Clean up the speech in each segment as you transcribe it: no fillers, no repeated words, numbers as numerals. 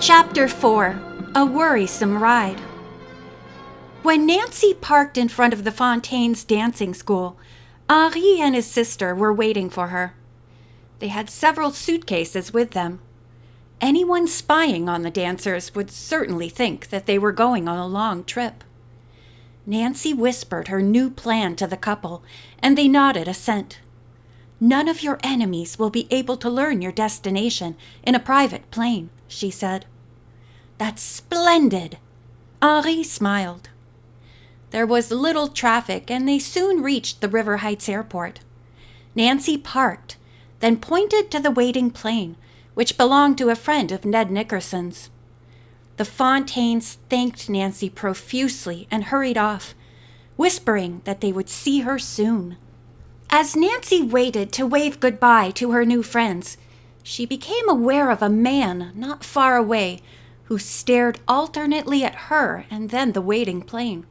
Chapter 4. A Worrisome Ride. When Nancy parked in front of the Fontaine's dancing school, Henri and his sister were waiting for her. They had several suitcases with them. Anyone spying on the dancers would certainly think that they were going on a long trip. Nancy whispered her new plan to the couple, and they nodded assent. "None of your enemies will be able to learn your destination in a private plane," she said. "That's splendid!" Henri smiled. There was little traffic, and they soon reached the River Heights airport. Nancy parked, then pointed to the waiting plane, which belonged to a friend of Ned Nickerson's. The Fontaines thanked Nancy profusely and hurried off, whispering that they would see her soon. As Nancy waited to wave goodbye to her new friends, she became aware of a man not far away who stared alternately at her and then the waiting plane.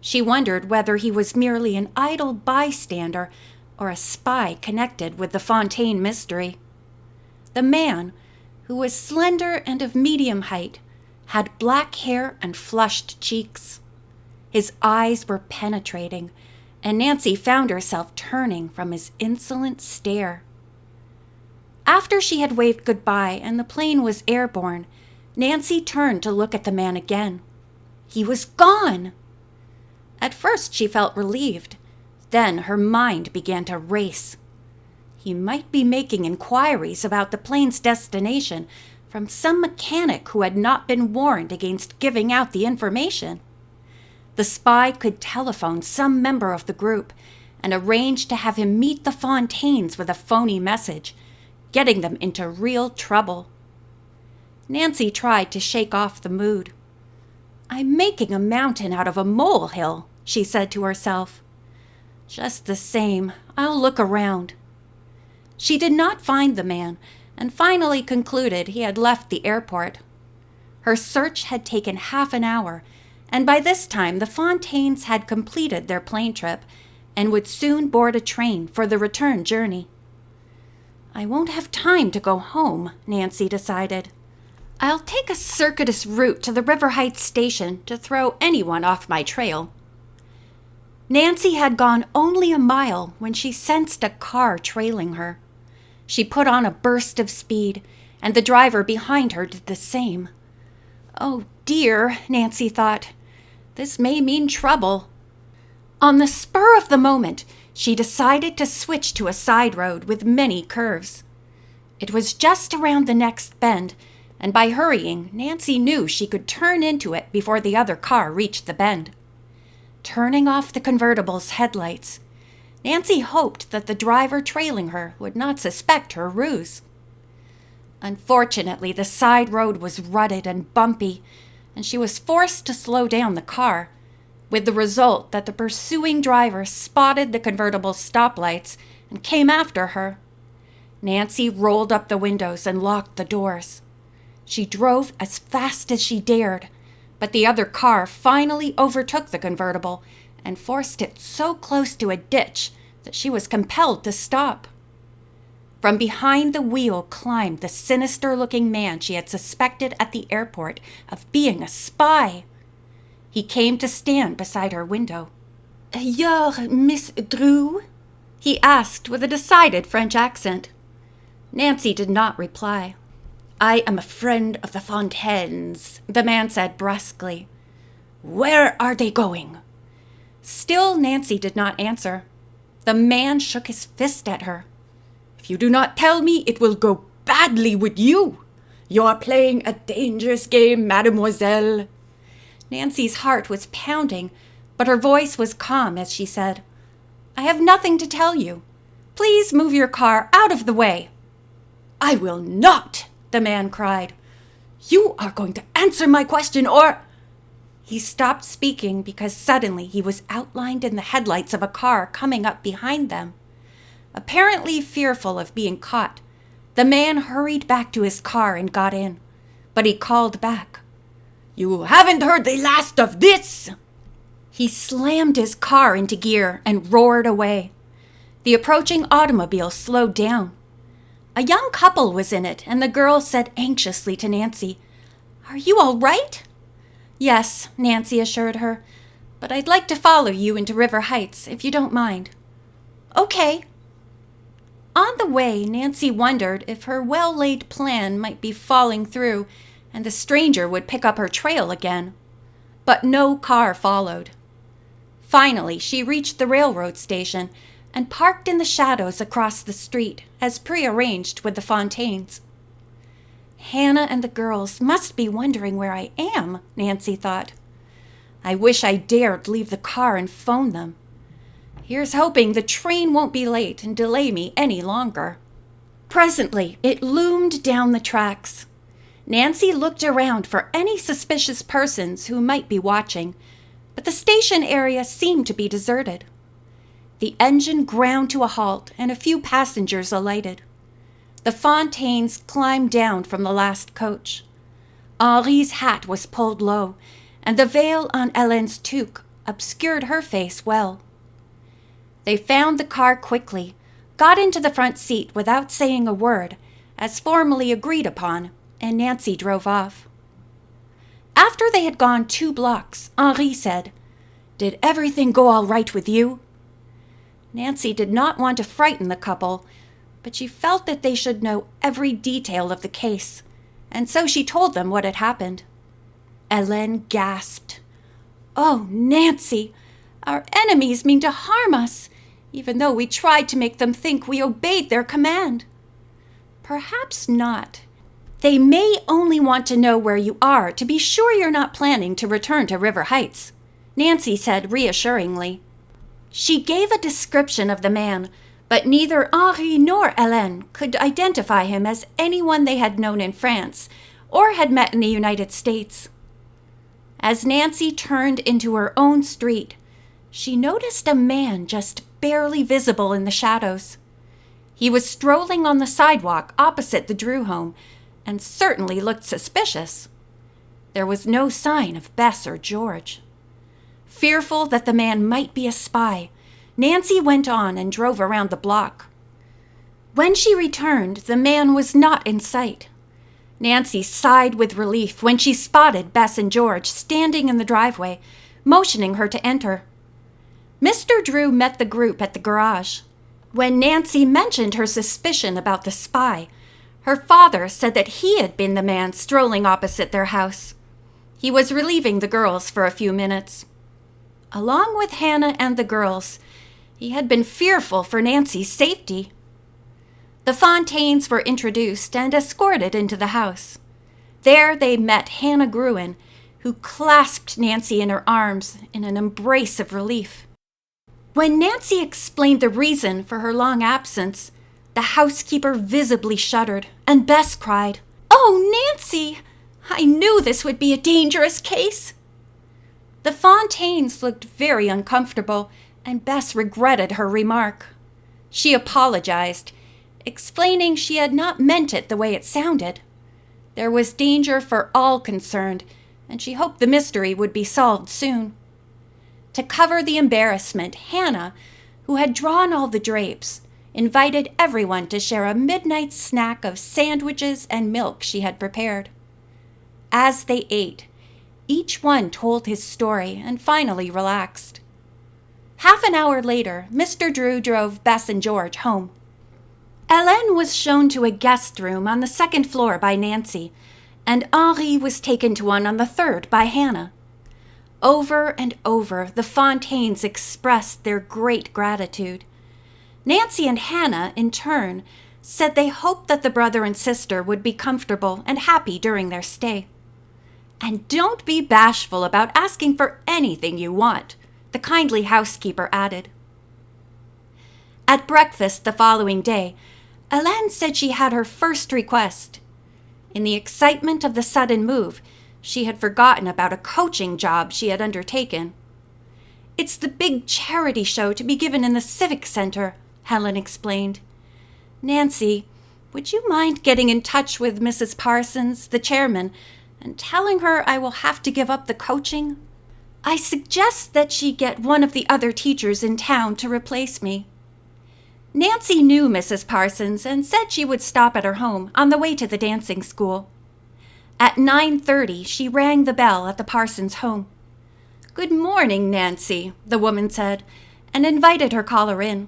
She wondered whether he was merely an idle bystander or a spy connected with the Fontaine mystery. The man, who was slender and of medium height, had black hair and flushed cheeks. His eyes were penetrating, and Nancy found herself turning from his insolent stare. After she had waved goodbye and the plane was airborne, Nancy turned to look at the man again. He was gone! At first she felt relieved. Then her mind began to race. He might be making inquiries about the plane's destination from some mechanic who had not been warned against giving out the information. The spy could telephone some member of the group and arrange to have him meet the Fontaines with a phony message, getting them into real trouble. Nancy tried to shake off the mood. "I'm making a mountain out of a molehill," she said to herself. "Just the same, I'll look around." She did not find the man and finally concluded he had left the airport. Her search had taken half an hour, and by this time the Fontaines had completed their plane trip and would soon board a train for the return journey. "I won't have time to go home," Nancy decided. "I'll take a circuitous route to the River Heights station to throw anyone off my trail." Nancy had gone only a mile when she sensed a car trailing her. She put on a burst of speed, and the driver behind her did the same. "Oh dear," Nancy thought, "this may mean trouble." On the spur of the moment, she decided to switch to a side road with many curves. It was just around the next bend, and by hurrying, Nancy knew she could turn into it before the other car reached the bend. Turning off the convertible's headlights, Nancy hoped that the driver trailing her would not suspect her ruse. Unfortunately, the side road was rutted and bumpy, and she was forced to slow down the car, with the result that the pursuing driver spotted the convertible's stoplights and came after her. Nancy rolled up the windows and locked the doors. She drove as fast as she dared, but the other car finally overtook the convertible and forced it so close to a ditch that she was compelled to stop. From behind the wheel climbed the sinister-looking man she had suspected at the airport of being a spy. He came to stand beside her window. "You're Miss Drew?" he asked with a decided French accent. Nancy did not reply. "I am a friend of the Fontaines," the man said brusquely. "Where are they going?" Still Nancy did not answer. The man shook his fist at her. "If you do not tell me, it will go badly with you. You are playing a dangerous game, mademoiselle." Nancy's heart was pounding, but her voice was calm as she said, "I have nothing to tell you. Please move your car out of the way." "I will not!" the man cried. "You are going to answer my question or—" He stopped speaking because suddenly he was outlined in the headlights of a car coming up behind them. Apparently fearful of being caught, the man hurried back to his car and got in, but he called back, "You haven't heard the last of this!" He slammed his car into gear and roared away. The approaching automobile slowed down. A young couple was in it, and the girl said anxiously to Nancy, "Are you all right?" "Yes," Nancy assured her, "but I'd like to follow you into River Heights, if you don't mind." "Okay." On the way, Nancy wondered if her well-laid plan might be falling through and the stranger would pick up her trail again. But no car followed. Finally, she reached the railroad station and parked in the shadows across the street, as prearranged with the Fontaines. "Hannah and the girls must be wondering where I am," Nancy thought. "I wish I dared leave the car and phone them. Here's hoping the train won't be late and delay me any longer." Presently, it loomed down the tracks. Nancy looked around for any suspicious persons who might be watching, but the station area seemed to be deserted. The engine ground to a halt and a few passengers alighted. The Fontaines climbed down from the last coach. Henri's hat was pulled low, and the veil on Hélène's toque obscured her face well. They found the car quickly, got into the front seat without saying a word, as formally agreed upon, and Nancy drove off. After they had gone 2 blocks, Henri said, "Did everything go all right with you?" Nancy did not want to frighten the couple, but she felt that they should know every detail of the case, and so she told them what had happened. Hélène gasped. "Oh, Nancy, our enemies mean to harm us, even though we tried to make them think we obeyed their command." "Perhaps not. They may only want to know where you are to be sure you're not planning to return to River Heights," Nancy said reassuringly. She gave a description of the man, but neither Henri nor Hélène could identify him as anyone they had known in France or had met in the United States. As Nancy turned into her own street, she noticed a man just barely visible in the shadows. He was strolling on the sidewalk opposite the Drew home and certainly looked suspicious. There was no sign of Bess or George. Fearful that the man might be a spy, Nancy went on and drove around the block. When she returned, the man was not in sight. Nancy sighed with relief when she spotted Bess and George standing in the driveway, motioning her to enter. Mr. Drew met the group at the garage. When Nancy mentioned her suspicion about the spy, her father said that he had been the man strolling opposite their house. He was relieving the girls for a few minutes. Along with Hannah and the girls, he had been fearful for Nancy's safety. The Fontaines were introduced and escorted into the house. There they met Hannah Gruen, who clasped Nancy in her arms in an embrace of relief. When Nancy explained the reason for her long absence, the housekeeper visibly shuddered, and Bess cried, "Oh, Nancy! I knew this would be a dangerous case." The Fontaines looked very uncomfortable, and Bess regretted her remark. She apologized, explaining she had not meant it the way it sounded. There was danger for all concerned, and she hoped the mystery would be solved soon. To cover the embarrassment, Hannah, who had drawn all the drapes, invited everyone to share a midnight snack of sandwiches and milk she had prepared. As they ate, each one told his story and finally relaxed. Half an hour later, Mr. Drew drove Bess and George home. Hélène was shown to a guest room on the 2nd floor by Nancy, and Henri was taken to one on the 3rd by Hannah. Over and over, the Fontaines expressed their great gratitude. Nancy and Hannah, in turn, said they hoped that the brother and sister would be comfortable and happy during their stay. "And don't be bashful about asking for anything you want," the kindly housekeeper added. At breakfast the following day, Hélène said she had her first request. In the excitement of the sudden move, she had forgotten about a coaching job she had undertaken. "It's the big charity show to be given in the Civic Center," Helen explained. "Nancy, would you mind getting in touch with Mrs. Parsons, the chairman, and telling her I will have to give up the coaching? I suggest that she get one of the other teachers in town to replace me." Nancy knew Mrs. Parsons and said she would stop at her home on the way to the dancing school. At 9:30, she rang the bell at the Parsons home. "Good morning, Nancy," the woman said, and invited her caller in.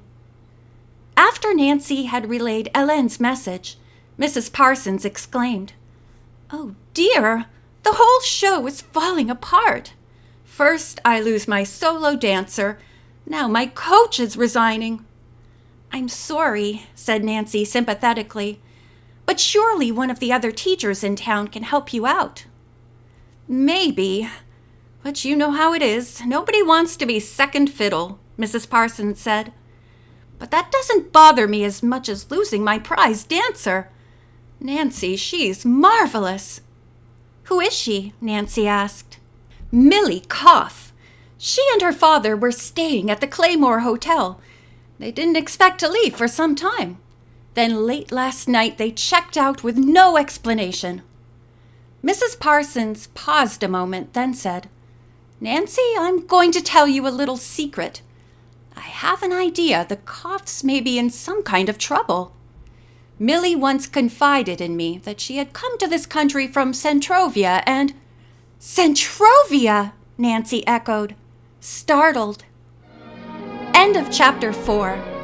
After Nancy had relayed Hélène's message, Mrs. Parsons exclaimed, "Oh dear, the whole show is falling apart. First I lose my solo dancer, now my coach is resigning." "I'm sorry," said Nancy sympathetically, "but surely one of the other teachers in town can help you out." "Maybe, but you know how it is. Nobody wants to be second fiddle," Mrs. Parsons said. "But that doesn't bother me as much as losing my prize dancer. Nancy, she's marvelous." "Who is she?" Nancy asked. "Millie Koff. She and her father were staying at the Claymore Hotel. They didn't expect to leave for some time. Then late last night they checked out with no explanation." Mrs. Parsons paused a moment, then said, "Nancy, I'm going to tell you a little secret. I have an idea the Koffs may be in some kind of trouble. Millie once confided in me that she had come to this country from Centrovia and—" "Centrovia!" Nancy echoed, startled. End of chapter 4.